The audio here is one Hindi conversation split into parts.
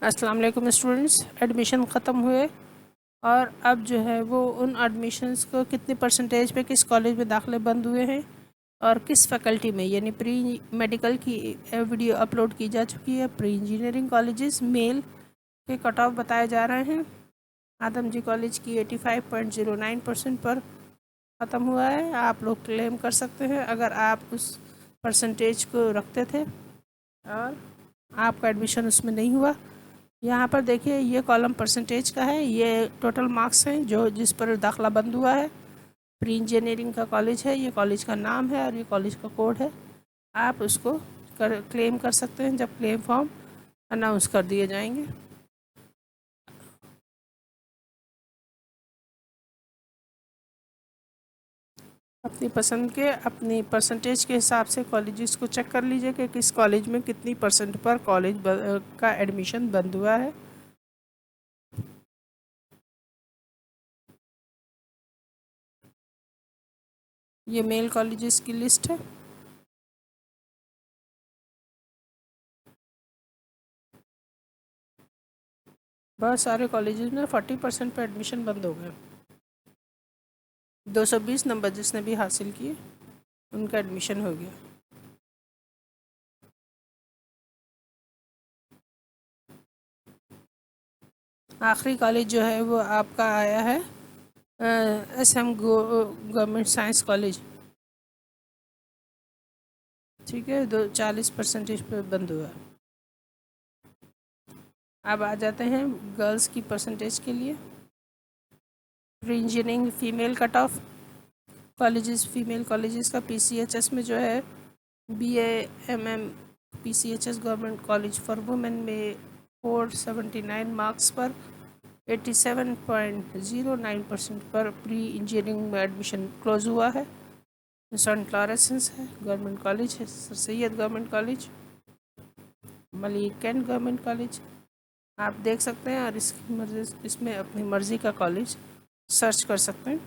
अस्सलाम वालेकुम स्टूडेंट्स। एडमिशन ख़त्म हुए और अब जो है वो उन एडमिशन्स को कितने परसेंटेज पे किस कॉलेज में दाखिले बंद हुए हैं और किस फैकल्टी में, यानी प्री मेडिकल की वीडियो अपलोड की जा चुकी है। प्री इंजीनियरिंग कॉलेजेस मेल के कट ऑफ बताए जा रहे हैं। आदम जी कॉलेज की 85.09% पर ख़त्म हुआ है। आप लोग क्लेम कर सकते हैं अगर आप उस परसेंटेज को रखते थे और आपका एडमिशन उसमें नहीं हुआ। यहाँ पर देखिए, ये कॉलम परसेंटेज का है, ये टोटल मार्क्स हैं जो जिस पर दाखला बंद हुआ है। प्री इंजीनियरिंग का कॉलेज है, ये कॉलेज का नाम है और ये कॉलेज का कोड है। आप उसको क्लेम कर सकते हैं जब क्लेम फॉर्म अनाउंस कर दिए जाएंगे। अपनी पसंद के अपनी परसेंटेज के हिसाब से कॉलेजेस को चेक कर लीजिए कि किस कॉलेज में कितनी परसेंट पर कॉलेज का एडमिशन बंद हुआ है। ये मेल कॉलेजेस की लिस्ट है। बहुत सारे कॉलेजेस में 40% पर एडमिशन बंद हो गए। 220 नंबर जिसने भी हासिल किए उनका एडमिशन हो गया। आखिरी कॉलेज जो है वो आपका आया है SM गवर्नमेंट साइंस कॉलेज। ठीक है, 40% पे बंद हुआ। अब आ जाते हैं गर्ल्स की परसेंटेज के लिए। Pre engineering female cut off colleges, female colleges का PCHS में जो है BAMM PCHS government college for women में 479 मार्क्स पर 87.09% पर प्री इंजीनियरिंग में एडमिशन क्लोज हुआ है। सेंट क्लारेंस है गवर्नमेंट कॉलेज है, sir Syed government college, Malik Cantt government college. आप देख सकते हैं और इसकी मर्जी, इसमें अपनी मर्ज़ी का कॉलेज सर्च कर सकते हैं।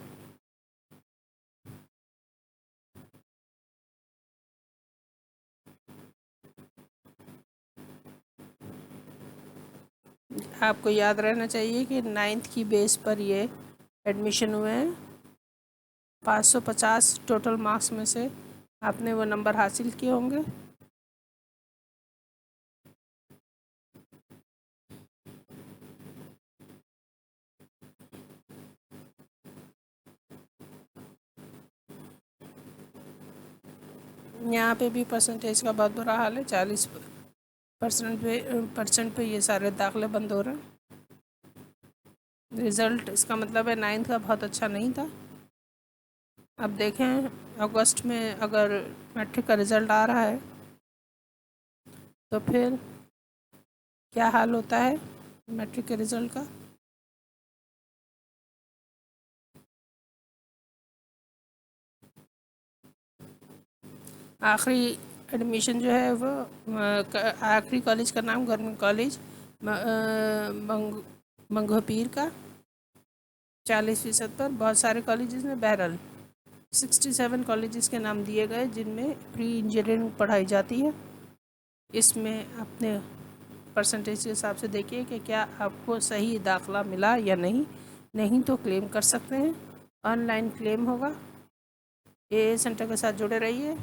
आपको याद रहना चाहिए कि 9th की बेस पर ये एडमिशन हुए हैं। 550 टोटल मार्क्स में से आपने वो नंबर हासिल किए होंगे। यहाँ पे भी परसेंटेज का बहुत बुरा हाल है। 40% पे ये सारे दाखिले बंद हो रहे हैं। रिज़ल्ट इसका मतलब है 9th का बहुत अच्छा नहीं था। अब देखें अगस्त में अगर मैट्रिक का रिज़ल्ट आ रहा है तो फिर क्या हाल होता है मैट्रिक के रिज़ल्ट का। आखिरी एडमिशन जो है वो आखिरी कॉलेज का नाम गवर्नमेंट कॉलेज मंगोपीर का 40% पर। बहुत सारे कॉलेजेस में बहरहाल 67 कॉलेजेस के नाम दिए गए जिनमें प्री इंजीनियरिंग पढ़ाई जाती है। इसमें अपने परसेंटेज के हिसाब से देखिए कि क्या आपको सही दाखला मिला या नहीं तो क्लेम कर सकते हैं। ऑनलाइन क्लेम होगा। AA सेंटर के साथ जुड़े रहिए।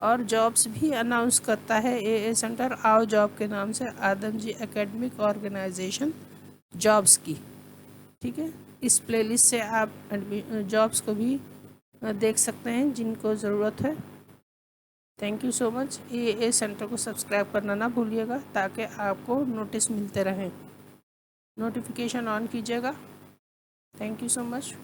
और जॉब्स भी अनाउंस करता है AA सेंटर आओ जॉब के नाम से, आदम जी एकेडमिक ऑर्गेनाइजेशन जॉब्स की। ठीक है, इस प्लेलिस्ट से आप जॉब्स को भी देख सकते हैं जिनको ज़रूरत है। Thank you so much. AA centre को सब्सक्राइब करना ना भूलिएगा ताकि आपको नोटिस मिलते रहें। नोटिफिकेशन ऑन कीजिएगा। Thank you so much.